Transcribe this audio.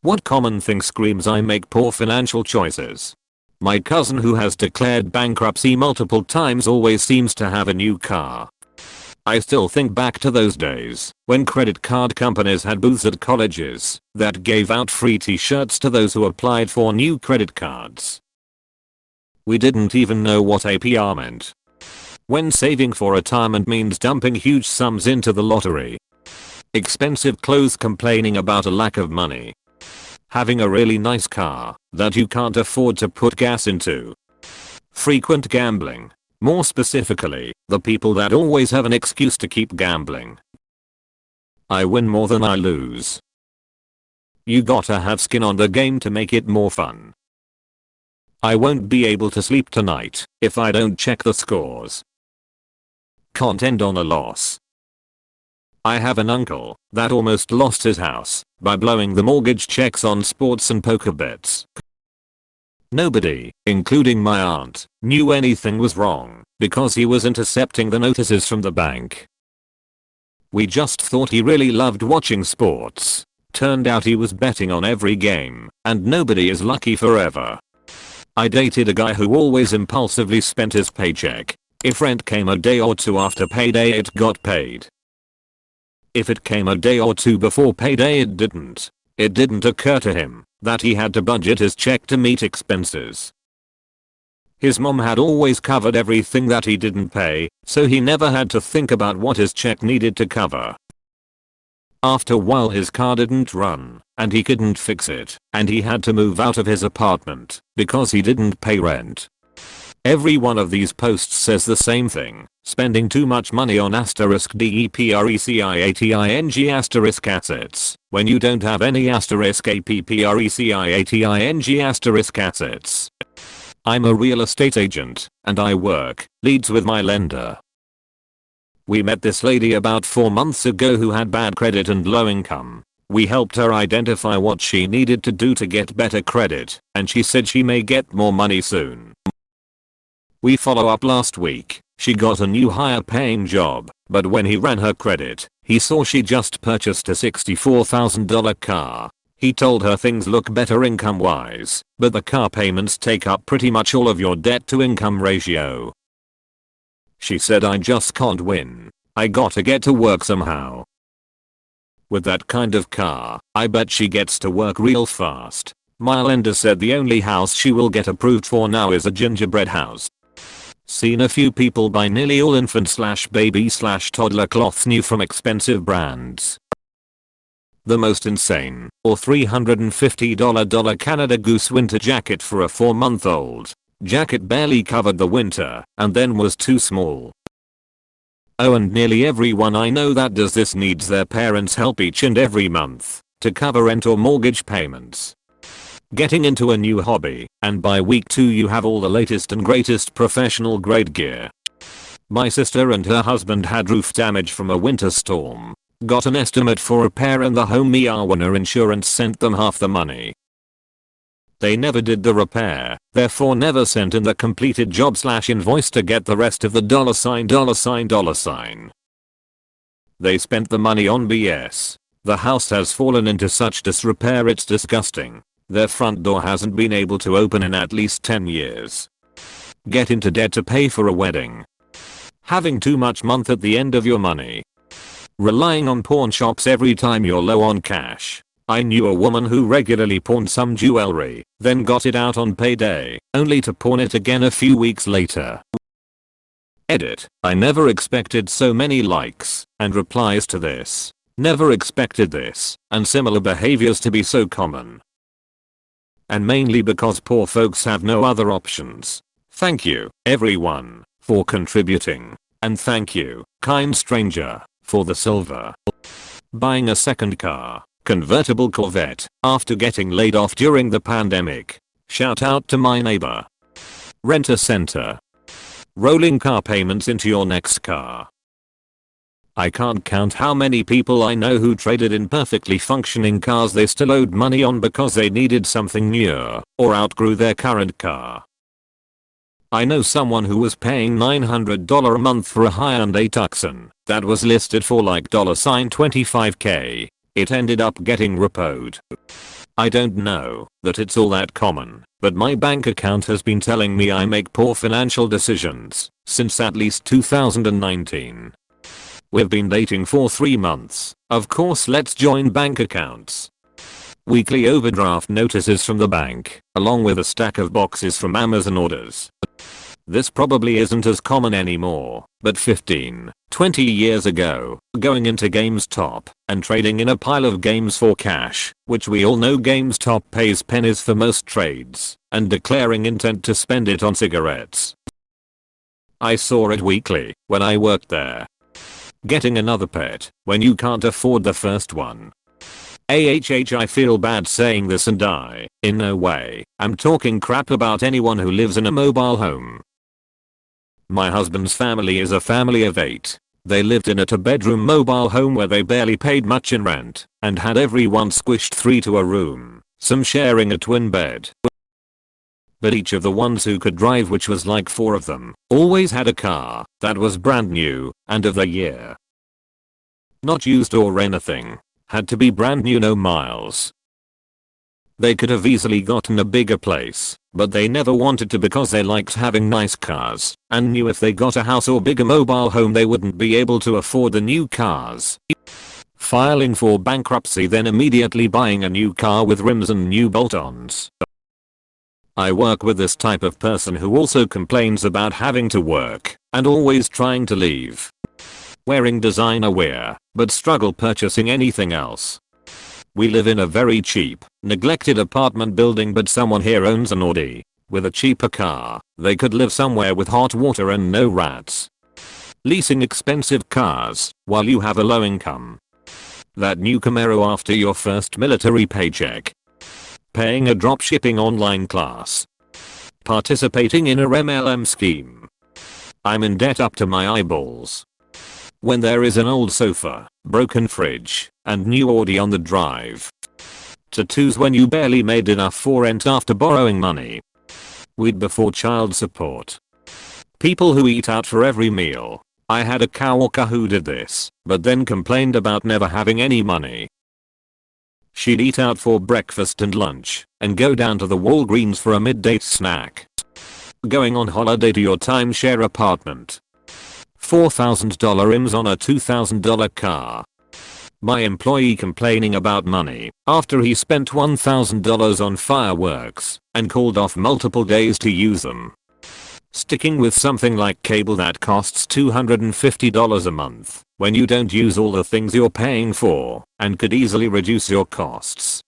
What common thing screams I make poor financial choices? My cousin who has declared bankruptcy multiple times always seems to have a new car. I still think back to those days when credit card companies had booths at colleges that gave out free t-shirts to those who applied for new credit cards. We didn't even know what APR meant. When saving for retirement means dumping huge sums into the lottery. Expensive clothes, complaining about a lack of money. Having a really nice car that you can't afford to put gas into. Frequent gambling. More specifically, the people that always have an excuse to keep gambling. I win more than I lose. You gotta have skin on the game to make it more fun. I won't be able to sleep tonight if I don't check the scores. Can't end on a loss. I have an uncle that almost lost his house by blowing the mortgage checks on sports and poker bets. Nobody, including my aunt, knew anything was wrong because he was intercepting the notices from the bank. We just thought he really loved watching sports. Turned out he was betting on every game, and nobody is lucky forever. I dated a guy who always impulsively spent his paycheck. If rent came a day or two after payday, it got paid. If it came a day or two before payday, it didn't. It didn't occur to him that he had to budget his check to meet expenses. His mom had always covered everything that he didn't pay, so he never had to think about what his check needed to cover. After a while his car didn't run, and he couldn't fix it, and he had to move out of his apartment because he didn't pay rent. Every one of these posts says the same thing. Spending too much money on *depreciating assets when you don't have any *appreciating assets. I'm a real estate agent and I work leads with my lender. We met this lady about 4 months ago who had bad credit and low income. We helped her identify what she needed to do to get better credit, and she said she may get more money soon. We follow up last week. She got a new higher paying job, but when he ran her credit, he saw she just purchased a $64,000 car. He told her things look better income wise, but the car payments take up pretty much all of your debt to income ratio. She said, I just can't win. I gotta get to work somehow. With that kind of car, I bet she gets to work real fast. My lender said the only house she will get approved for now is a gingerbread house. Seen a few people buy nearly all infant/baby/toddler cloths new from expensive brands. The most insane, or $350 Canada Goose winter jacket for a 4-month-old. Jacket barely covered the winter and then was too small. Oh, and nearly everyone I know that does this needs their parents' help each and every month to cover rent or mortgage payments. Getting into a new hobby, and by week 2 you have all the latest and greatest professional grade gear. My sister and her husband had roof damage from a winter storm. Got an estimate for repair and the homeowner insurance sent them half the money. They never did the repair, therefore never sent in the completed job/invoice to get the rest of the $. They spent the money on BS. The house has fallen into such disrepair it's disgusting. Their front door hasn't been able to open in at least 10 years. Get into debt to pay for a wedding. Having too much month at the end of your money. Relying on pawn shops every time you're low on cash. I knew a woman who regularly pawned some jewelry, then got it out on payday, only to pawn it again a few weeks later. Edit. I never expected so many likes and replies to this. Never expected this and similar behaviors to be so common. And mainly because poor folks have no other options. Thank you, everyone, for contributing. And thank you, kind stranger, for the silver. Buying a second car, convertible Corvette, after getting laid off during the pandemic. Shout out to my neighbor. Rent a center. Rolling car payments into your next car. I can't count how many people I know who traded in perfectly functioning cars they still owed money on because they needed something newer or outgrew their current car. I know someone who was paying $900 a month for a Hyundai Tucson that was listed for like $25K. It ended up getting repoed. I don't know that it's all that common, but my bank account has been telling me I make poor financial decisions since at least 2019. We've been dating for 3 months. Of course, let's join bank accounts. Weekly overdraft notices from the bank, along with a stack of boxes from Amazon orders. This probably isn't as common anymore, but 15, 20 years ago, going into GameStop and trading in a pile of games for cash, which we all know GameStop pays pennies for most trades, and declaring intent to spend it on cigarettes. I saw it weekly when I worked there. Getting another pet when you can't afford the first one. I feel bad saying this, and I, in no way, am talking crap about anyone who lives in a mobile home. My husband's family is a family of 8. They lived in a 2-bedroom mobile home where they barely paid much in rent, and had everyone squished 3 to a room, some sharing a twin bed. But each of the ones who could drive, which was like 4 of them, always had a car that was brand new and of the year. Not used or anything. Had to be brand new, no miles. They could have easily gotten a bigger place, but they never wanted to because they liked having nice cars and knew if they got a house or bigger mobile home they wouldn't be able to afford the new cars. Filing for bankruptcy, then immediately buying a new car with rims and new bolt-ons. I work with this type of person who also complains about having to work and always trying to leave. Wearing designer wear, but struggle purchasing anything else. We live in a very cheap, neglected apartment building, but someone here owns an Audi. With a cheaper car, they could live somewhere with hot water and no rats. Leasing expensive cars while you have a low income. That new Camaro after your first military paycheck. Paying a dropshipping online class. Participating in a MLM scheme. I'm in debt up to my eyeballs. When there is an old sofa, broken fridge, and new Audi on the drive. Tattoos when you barely made enough for rent after borrowing money. Weed before child support. People who eat out for every meal. I had a coworker who did this, but then complained about never having any money. She'd eat out for breakfast and lunch, and go down to the Walgreens for a midday snack. Going on holiday to your timeshare apartment. $4,000 rims on a $2,000 car. My employee complaining about money after he spent $1,000 on fireworks and called off multiple days to use them. Sticking with something like cable that costs $250 a month when you don't use all the things you're paying for and could easily reduce your costs.